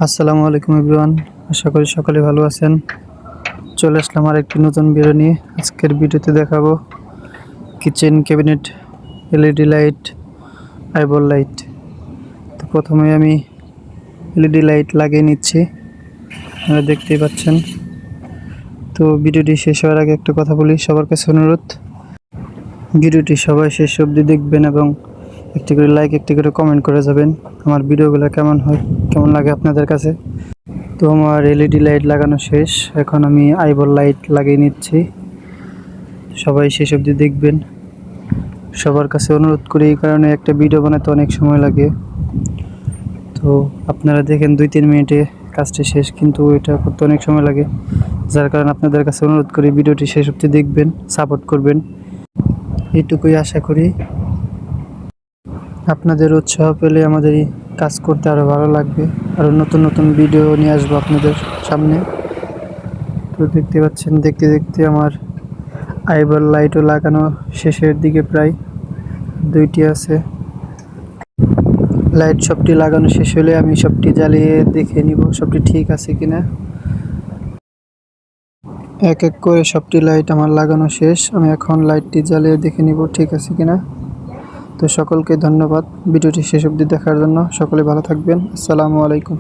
আসসালামু আলাইকুম এভরিওয়ান। আশা করি সকলে ভালো আছেন। চলে আসলাম আর একটি নতুন ভিডিও নিয়ে। আজকের ভিডিওতে দেখাবো kitchen cabinet LED light, eyeball light. তো প্রথমে আমি এলইডি লাইট লাগিয়ে নিচ্ছি, আপনারা দেখতেই পাচ্ছেন। তো ভিডিওটি শেষ হওয়ার আগে একটা কথা বলি, সবার কাছে অনুরোধ, ভিডিওটি সবাই শেষ অবধি দেখবেন এবং একটি করে লাইক, একটি করে কমেন্ট করে যাবেন। আমার ভিডিওগুলো কেমন লাগে আপনাদের কাছে। তো আমার এলইডি লাইট লাগানো শেষ, এখন আমি আইবল লাইট লাগিয়ে নিচ্ছি। সবাই শেষ অবধি দেখবেন। সবার কাছে অনুরোধ করি, এই কারণে একটা ভিডিও বানাতে অনেক সময় লাগে। তো আপনারা দেখেন 2-3 মিনিটে কাজটি শেষ, কিন্তু এটা করতে অনেক সময় লাগে। যার কারণে আপনাদের কাছে অনুরোধ করি ভিডিওটি শেষ অবধি দেখবেন, সাপোর্ট করবেন, এইটুকুই আশা করি। আপনাদের উৎসাহ পেলে আমাদের এই কাজ করতে আরও ভালো লাগবে, আরও নতুন নতুন ভিডিও নিয়ে আসবো আপনাদের সামনে। তো দেখতে পাচ্ছেন, দেখতে দেখতে আমার আইবল লাইটও লাগানো শেষের দিকে, প্রায় 2টি আছে। লাইট সবটি লাগানো শেষ হলে আমি সবটি জ্বালিয়ে দেখে নিব সবটি ঠিক আছে কিনা। এক এক করে সবটি লাইট আমার লাগানো শেষ, আমি এখন লাইটটি জ্বালিয়ে দেখে নিব ঠিক আছে কিনা। তো সকলকে ধন্যবাদ ভিডিওটি শেষ অবধি দেখার জন্য। সকলে ভালো থাকবেন। আসসালামু আলাইকুম।